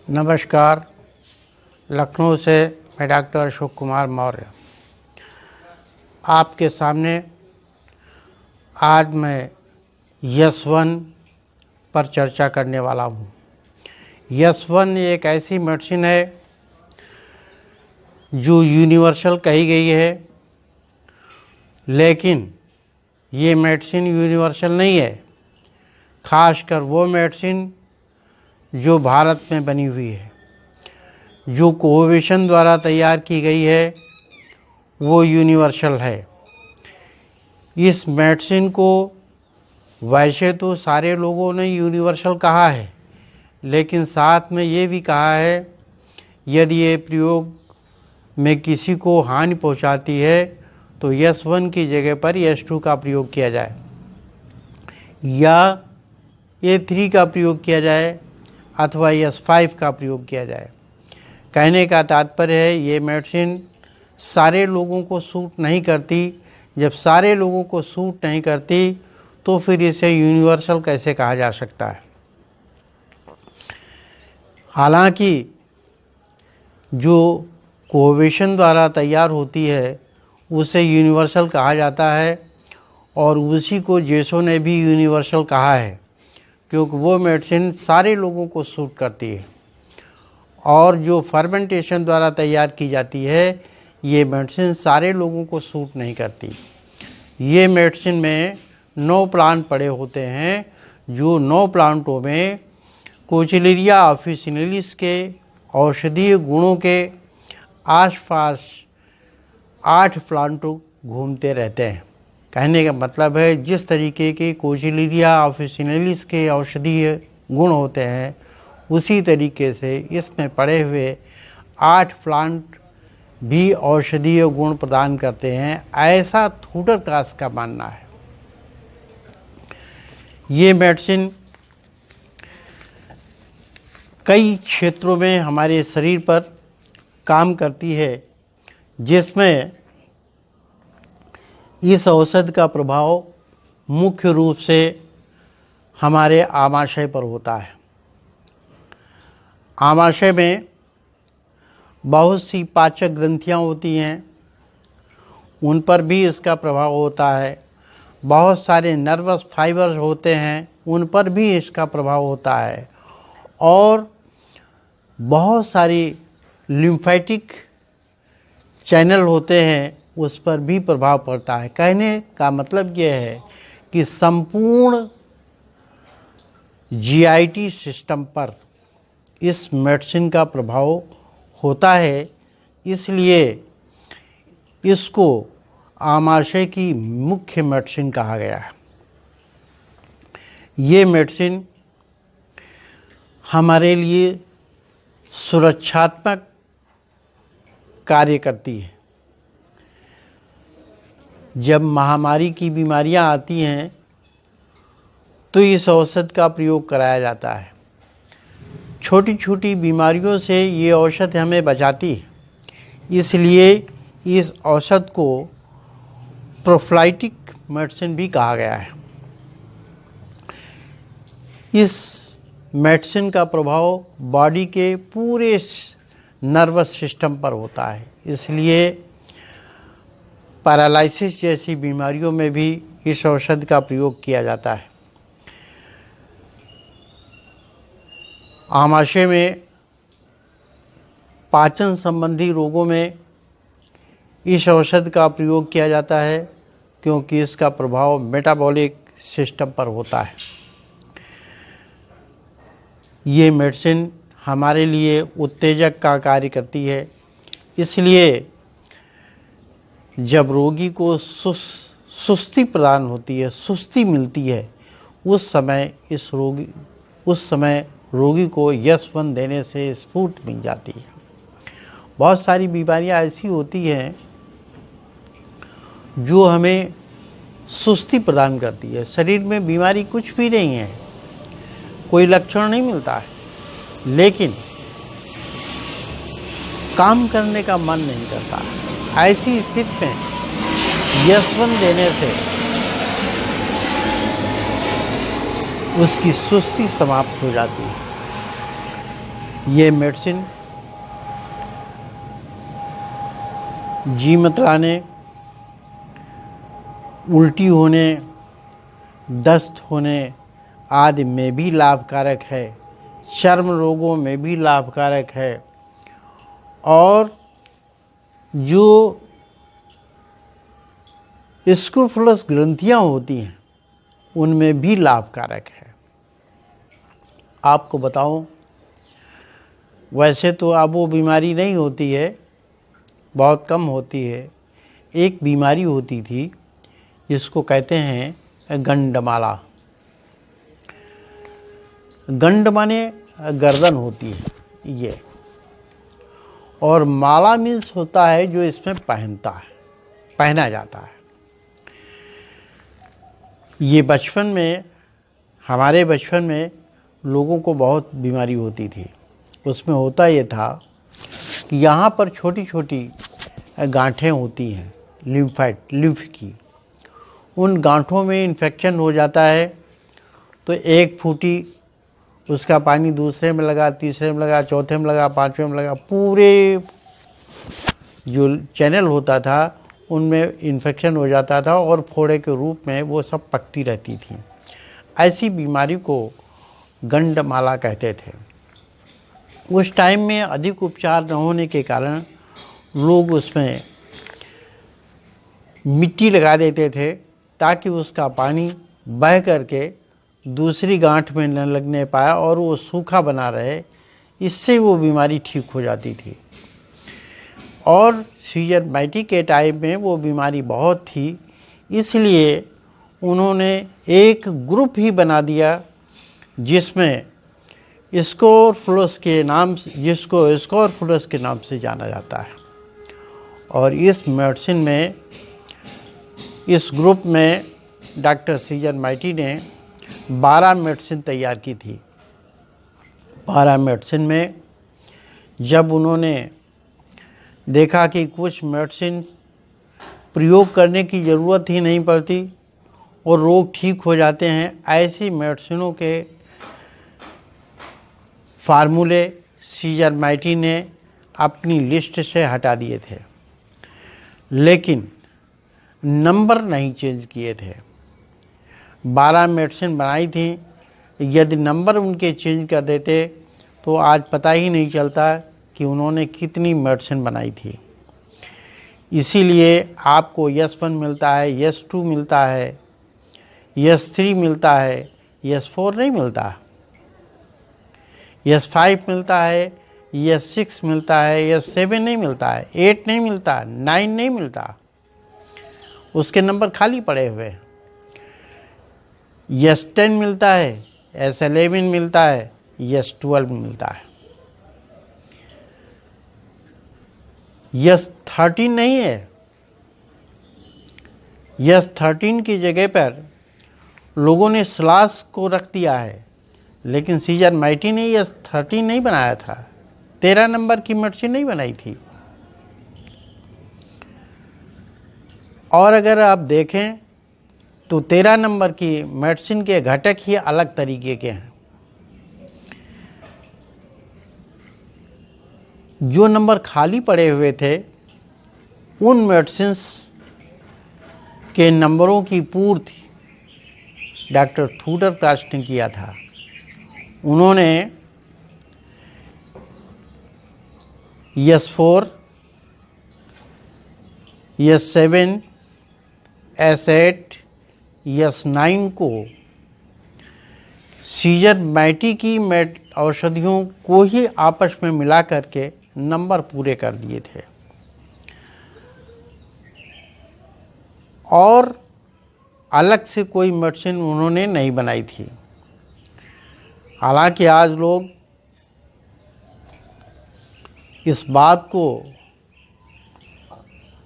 नमस्कार। लखनऊ से मैं डॉक्टर अशोक कुमार मौर्य आपके सामने आज मैं यस1 पर चर्चा करने वाला हूँ। यस1 एक ऐसी मेडिसिन है जो यूनिवर्सल कही गई है, लेकिन ये मेडिसिन यूनिवर्सल नहीं है। खासकर वो मेडिसिन जो भारत में बनी हुई है, जो कोवैक्सीन द्वारा तैयार की गई है, वो यूनिवर्सल है। इस मेडिसिन को वैसे तो सारे लोगों ने यूनिवर्सल कहा है, लेकिन साथ में ये भी कहा है यदि ये प्रयोग में किसी को हानि पहुंचाती है तो यस1 की जगह पर यस2 का प्रयोग किया जाए या ए3 का प्रयोग किया जाए अथवा यस5 का प्रयोग किया जाए। कहने का तात्पर्य है ये मेडिसिन सारे लोगों को सूट नहीं करती। जब सारे लोगों को सूट नहीं करती तो फिर इसे यूनिवर्सल कैसे कहा जा सकता है। हालांकि जो कोवैक्सीन द्वारा तैयार होती है उसे यूनिवर्सल कहा जाता है और उसी को जेसो ने भी यूनिवर्सल कहा है, क्योंकि वो मेडिसिन सारे लोगों को सूट करती है। और जो फर्मेंटेशन द्वारा तैयार की जाती है ये मेडिसिन सारे लोगों को सूट नहीं करती। ये मेडिसिन में 9 प्लांट पड़े होते हैं, जो 9 प्लांटों में कोचिलेरिया ऑफिसिनालिस के औषधीय गुणों के आसपास 8 प्लांट घूमते रहते हैं। कहने का मतलब है जिस तरीके के कोचिलेरिया ऑफिसिनालिस के औषधीय गुण होते हैं उसी तरीके से इसमें पड़े हुए 8 प्लांट भी औषधीय गुण प्रदान करते हैं, ऐसा थूडरक्रास का मानना है। ये मेडिसिन कई क्षेत्रों में हमारे शरीर पर काम करती है, जिसमें इस औषध का प्रभाव मुख्य रूप से हमारे आमाशय पर होता है। आमाशय में बहुत सी पाचक ग्रंथियां होती हैं, उन पर भी इसका प्रभाव होता है। बहुत सारे नर्वस फाइबर होते हैं, उन पर भी इसका प्रभाव होता है। और बहुत सारी लिम्फेटिक चैनल होते हैं, उस पर भी प्रभाव पड़ता है। कहने का मतलब यह है कि संपूर्ण जीआईटी सिस्टम पर इस मेडिसिन का प्रभाव होता है, इसलिए इसको आमाशय की मुख्य मेडिसिन कहा गया है। ये मेडिसिन हमारे लिए सुरक्षात्मक कार्य करती है। जब महामारी की बीमारियां आती हैं तो इस औषध का प्रयोग कराया जाता है। छोटी छोटी बीमारियों से ये औषध हमें बचाती है, इसलिए इस औषध को प्रोफिलाइटिक मेडिसिन भी कहा गया है। इस मेडिसिन का प्रभाव बॉडी के पूरे नर्वस सिस्टम पर होता है, इसलिए पैरालिसिस जैसी बीमारियों में भी इस औषध का प्रयोग किया जाता है। आमाशय में पाचन संबंधी रोगों में इस औषध का प्रयोग किया जाता है, क्योंकि इसका प्रभाव मेटाबॉलिक सिस्टम पर होता है। ये मेडिसिन हमारे लिए उत्तेजक का कार्य करती है, इसलिए जब रोगी को सुस्ती प्रदान होती है, सुस्ती मिलती है, उस समय रोगी को यस1 देने से स्फूर्ति मिल जाती है। बहुत सारी बीमारियां ऐसी होती हैं जो हमें सुस्ती प्रदान करती है। शरीर में बीमारी कुछ भी नहीं है, कोई लक्षण नहीं मिलता है, लेकिन काम करने का मन नहीं करता। ऐसी स्थिति में यस1 देने से उसकी सुस्ती समाप्त हो जाती है। ये मेडिसिन जी मतलाने, उल्टी होने, दस्त होने आदि में भी लाभकारक है, चर्म रोगों में भी लाभकारक है और जो स्क्रोफुलस ग्रंथियां होती हैं उनमें भी लाभकारक है। आपको बताऊं, वैसे तो अब वो बीमारी नहीं होती है, बहुत कम होती है। एक बीमारी होती थी जिसको कहते हैं गंडमाला। गंड माने गर्दन होती है ये, और माला मीन्स होता है जो इसमें पहना जाता है। ये बचपन में, हमारे बचपन में लोगों को बहुत बीमारी होती थी। उसमें होता ये था कि यहाँ पर छोटी छोटी गांठें होती हैं, लिम्फ की। उन गांठों में इन्फेक्शन हो जाता है तो एक फूटी उसका पानी दूसरे में लगा, तीसरे में लगा, चौथे में लगा, पांचवें में लगा, पूरे जो चैनल होता था उनमें इन्फेक्शन हो जाता था और फोड़े के रूप में वो सब पकती रहती थी। ऐसी बीमारी को गंडमाला कहते थे। उस टाइम में अधिक उपचार न होने के कारण लोग उसमें मिट्टी लगा देते थे ताकि उसका पानी बह करके दूसरी गांठ में न लगने पाया और वो सूखा बना रहे। इससे वो बीमारी ठीक हो जाती थी। और सीजरमाइटी के टाइम में वो बीमारी बहुत थी, इसलिए उन्होंने एक ग्रुप ही बना दिया जिसमें स्क्रोफुलस के नाम, जिसको स्क्रोफुलस के नाम से जाना जाता है। और इस मेडिसिन में, इस ग्रुप में डॉक्टर सीजरमाइटी ने 12 मेडिसिन तैयार की थी। 12 मेडिसिन में जब उन्होंने देखा कि कुछ मेडिसिन प्रयोग करने की ज़रूरत ही नहीं पड़ती और रोग ठीक हो जाते हैं, ऐसी मेडिसिनों के फार्मूले सीजरमाइटी ने अपनी लिस्ट से हटा दिए थे, लेकिन नंबर नहीं चेंज किए थे। 12 मेडिसिन बनाई थी, यदि नंबर उनके चेंज कर देते तो आज पता ही नहीं चलता कि उन्होंने कितनी मेडिसिन बनाई थी। इसीलिए आपको S1 मिलता है, S2 मिलता है, S3 मिलता है, S4 नहीं मिलता, S5 मिलता है, S6 मिलता है, S7 नहीं मिलता है, 8 नहीं मिलता, 9 नहीं मिलता, उसके नंबर खाली पड़े हुए हैं। S10 मिलता है, S11 मिलता है, S12 मिलता है, S13 नहीं है। S13 की जगह पर लोगों ने स्लास को रख दिया है, लेकिन सीजरमाइटी ने S13 नहीं बनाया था, 13 नंबर की मेडिसिन नहीं बनाई थी। और अगर आप देखें तो 13 नंबर की मेडिसिन के घटक ही अलग तरीके के हैं। जो नंबर खाली पड़े हुए थे उन मेडिसिन्स के नंबरों की पूर्ति डॉक्टर थूडर प्राश ने किया था। उन्होंने S4, S7, S8, S9 को सीजरमाइटी की औषधियों को ही आपस में मिला करके नंबर पूरे कर दिए थे और अलग से कोई मेडिसिन उन्होंने नहीं बनाई थी। हालांकि आज लोग इस बात को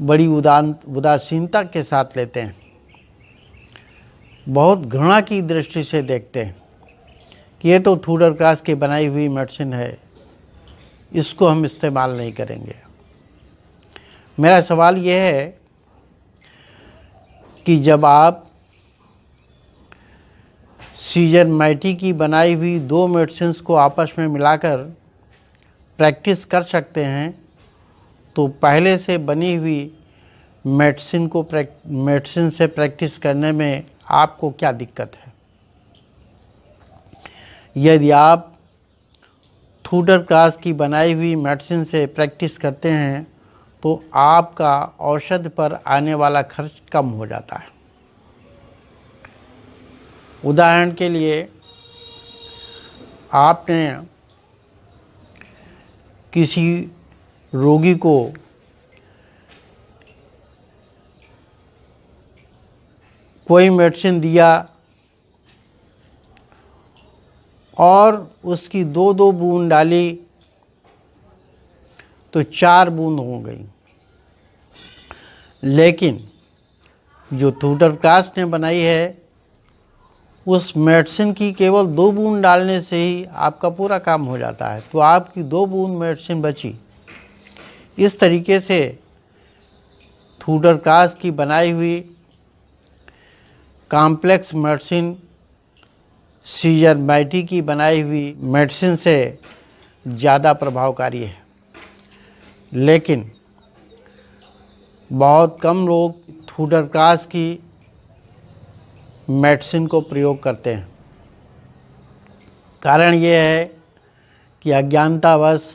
बड़ी उदासीनता के साथ लेते हैं, बहुत घृणा की दृष्टि से देखते हैं कि ये तो थूडर प्राश की बनाई हुई मेडिसिन है, इसको हम इस्तेमाल नहीं करेंगे। मेरा सवाल ये है कि जब आप सीजरमाइटी की बनाई हुई 2 मेडिसिन्स को आपस में मिलाकर प्रैक्टिस कर सकते हैं तो पहले से बनी हुई मेडिसिन से प्रैक्टिस करने में आपको क्या दिक्कत है। यदि आप थुडर क्लास की बनाई हुई मेडिसिन से प्रैक्टिस करते हैं तो आपका औषध पर आने वाला खर्च कम हो जाता है। उदाहरण के लिए, आपने किसी रोगी को कोई मेडिसिन दिया और उसकी 2-2 बूंद डाली तो 4 बूंद हो गई, लेकिन जो थुडर क्लास ने बनाई है उस मेडिसिन की केवल 2 बूंद डालने से ही आपका पूरा काम हो जाता है, तो आपकी 2 बूंद मेडिसिन बची। इस तरीके से थुडर क्लास की बनाई हुई कॉम्प्लेक्स मेडिसिन सीज़रमेटिक की बनाई हुई मेडिसिन से ज़्यादा प्रभावकारी है, लेकिन बहुत कम लोग थुडर क्लास की मेडिसिन को प्रयोग करते हैं। कारण ये है कि अज्ञानतावश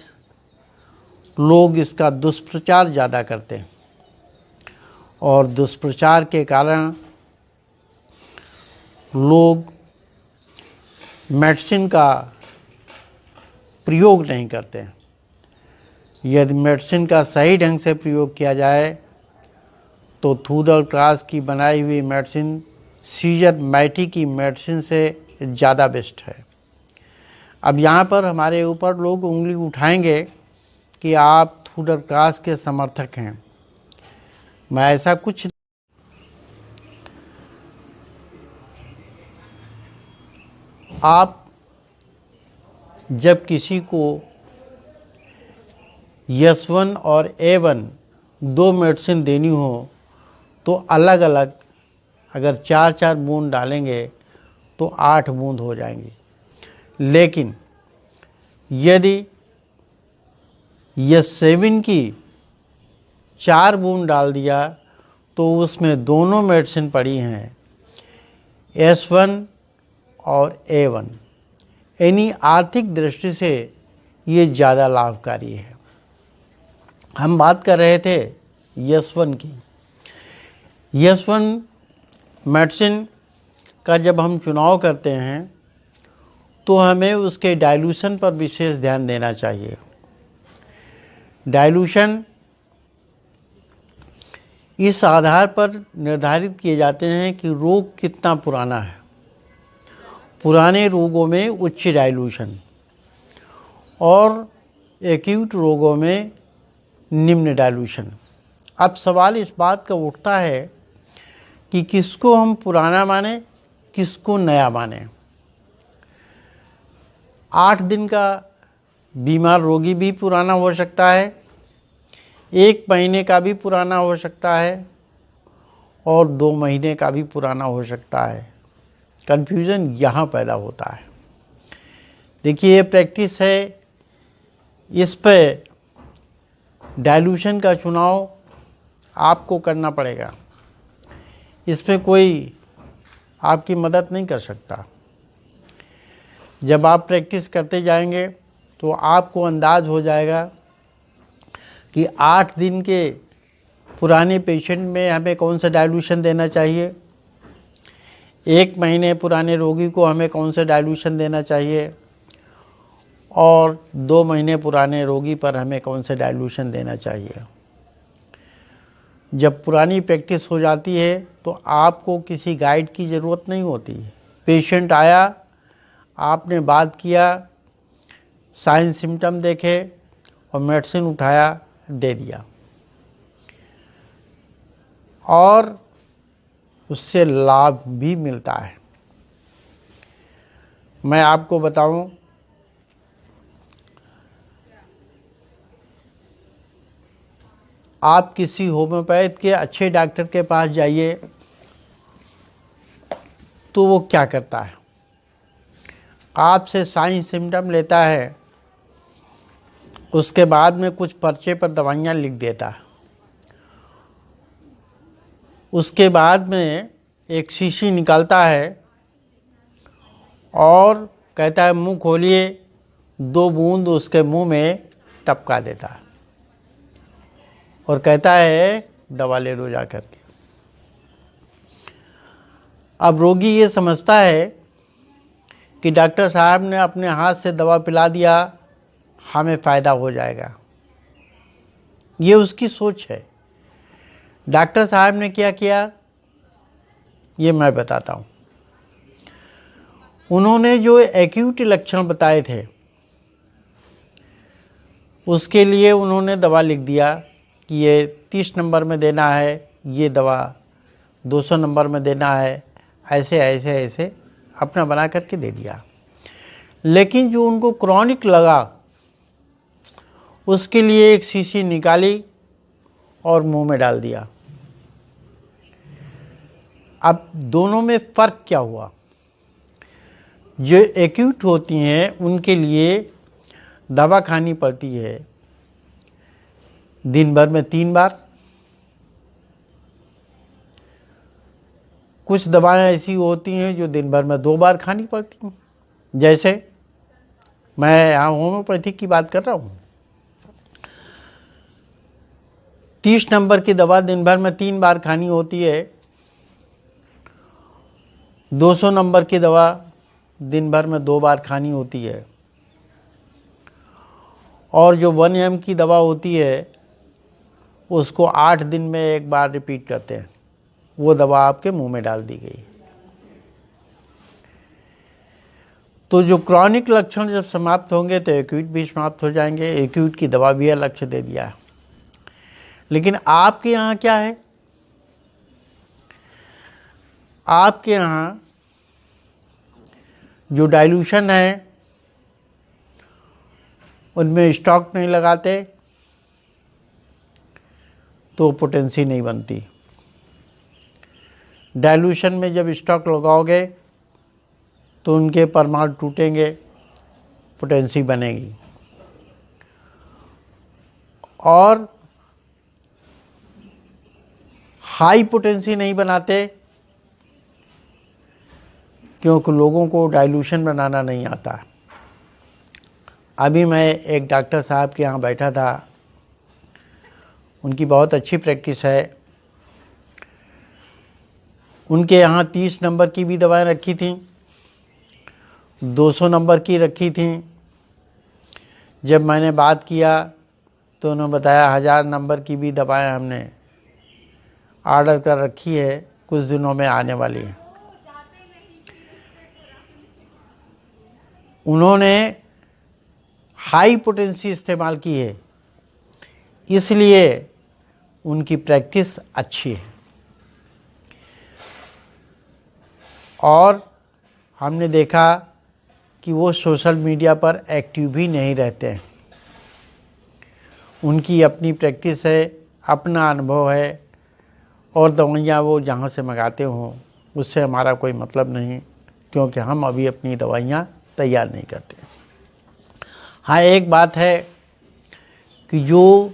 लोग इसका दुष्प्रचार ज़्यादा करते हैं और दुष्प्रचार के कारण लोग मेडिसिन का प्रयोग नहीं करते हैं। यदि मेडिसिन का सही ढंग से प्रयोग किया जाए तो थुडर क्लास की बनाई हुई मेडिसिन सीज़रमेटिक की मेडिसिन से ज़्यादा बेस्ट है। अब यहाँ पर हमारे ऊपर लोग उंगली उठाएंगे कि आप थुडर क्लास के समर्थक हैं। मैं ऐसा कुछ आप जब किसी को S1 और A1 2 मेडिसिन देनी हो तो अलग अलग अगर 4-4 बूंद डालेंगे तो 8 बूंद हो जाएंगी, लेकिन यदि S7 की 4 बूंद डाल दिया तो उसमें दोनों मेडिसिन पड़ी हैं, S1 और A1, यानी आर्थिक दृष्टि से ये ज़्यादा लाभकारी है। हम बात कर रहे थे S1 की। S1 मेडिसिन का जब हम चुनाव करते हैं तो हमें उसके डाइल्यूशन पर विशेष ध्यान देना चाहिए। डाइल्यूशन इस आधार पर निर्धारित किए जाते हैं कि रोग कितना पुराना है। पुराने रोगों में उच्च डाइल्यूशन और एक्यूट रोगों में निम्न डाइल्यूशन। अब सवाल इस बात का उठता है कि किसको हम पुराना माने, किसको नया माने। 8 दिन का बीमार रोगी भी पुराना हो सकता है, 1 महीने का भी पुराना हो सकता है और 2 महीने का भी पुराना हो सकता है। कन्फ्यूज़न यहाँ पैदा होता है। देखिए, ये प्रैक्टिस है, इस पे डाइल्यूशन का चुनाव आपको करना पड़ेगा। इसमें कोई आपकी मदद नहीं कर सकता। जब आप प्रैक्टिस करते जाएंगे तो आपको अंदाज हो जाएगा कि 8 दिन के पुराने पेशेंट में हमें कौन सा डाइल्यूशन देना चाहिए, 1 महीने पुराने रोगी को हमें कौन सा डाइल्यूशन देना चाहिए और 2 महीने पुराने रोगी पर हमें कौन सा डाइल्यूशन देना चाहिए। जब पुरानी प्रैक्टिस हो जाती है तो आपको किसी गाइड की ज़रूरत नहीं होती। पेशेंट आया, आपने बात किया, साइन सिम्टम देखे और मेडिसिन उठाया, दे दिया और उससे लाभ भी मिलता है। मैं आपको बताऊं, आप किसी होम्योपैथ के अच्छे डॉक्टर के पास जाइए तो वो क्या करता है, आपसे साइन सिम्टम लेता है, उसके बाद में कुछ पर्चे पर दवाइयाँ लिख देता। उसके बाद में एक शीशी निकालता है और कहता है मुंह खोलिए, 2 बूंद उसके मुंह में टपका देता है और कहता है दवा ले लो जा करके। अब रोगी ये समझता है कि डॉक्टर साहब ने अपने हाथ से दवा पिला दिया, हमें फ़ायदा हो जाएगा। ये उसकी सोच है। डॉक्टर साहब ने क्या किया ये मैं बताता हूँ। उन्होंने जो एक्यूट लक्षण बताए थे उसके लिए उन्होंने दवा लिख दिया कि ये 30 नंबर में देना है, ये दवा 200 नंबर में देना है, ऐसे ऐसे ऐसे अपना बना करके दे दिया। लेकिन जो उनको क्रॉनिक लगा उसके लिए एक शीशी निकाली और मुंह में डाल दिया। अब दोनों में फ़र्क क्या हुआ? जो एक्यूट होती हैं उनके लिए दवा खानी पड़ती है दिन भर में 3 बार। कुछ दवाएं ऐसी होती हैं जो दिन भर में 2 बार खानी पड़ती हैं। जैसे मैं यहाँ होम्योपैथिक की बात कर रहा हूँ। 30 नंबर की दवा दिन भर में 3 बार खानी होती है। 200 नंबर की दवा दिन भर में 2 बार खानी होती है। और जो 1 mg की दवा होती है उसको 8 दिन में 1 बार रिपीट करते हैं। वो दवा आपके मुंह में डाल दी गई। तो जो क्रॉनिक लक्षण जब समाप्त होंगे तो एक्यूट भी समाप्त हो जाएंगे। एक्यूट की दवा भी अलग से दे दिया है। लेकिन आपके यहाँ क्या है? आपके यहाँ जो डाइल्यूशन है उनमें स्टॉक नहीं लगाते तो पोटेंसी नहीं बनती। डाइल्यूशन में जब स्टॉक लगाओगे तो उनके परमाणु टूटेंगे, पोटेंसी बनेगी। और हाई पोटेंसी नहीं बनाते क्योंकि लोगों को डाइल्यूशन बनाना नहीं आता। अभी मैं एक डॉक्टर साहब के यहाँ बैठा था, उनकी बहुत अच्छी प्रैक्टिस है। उनके यहाँ 30 नंबर की भी दवाएं रखी थी, 200 नंबर की रखी थी। जब मैंने बात किया तो उन्होंने बताया 1000 नंबर की भी दवाएं हमने ऑर्डर कर रखी है, कुछ दिनों में आने वाली है। उन्होंने हाई पोटेंसी इस्तेमाल की है, इसलिए उनकी प्रैक्टिस अच्छी है। और हमने देखा कि वो सोशल मीडिया पर एक्टिव भी नहीं रहते हैं। उनकी अपनी प्रैक्टिस है, अपना अनुभव है, और दवाइयाँ वो जहाँ से मंगाते हों उससे हमारा कोई मतलब नहीं, क्योंकि हम अभी अपनी दवाइयाँ तैयार नहीं करते। हाँ, एक बात है कि जो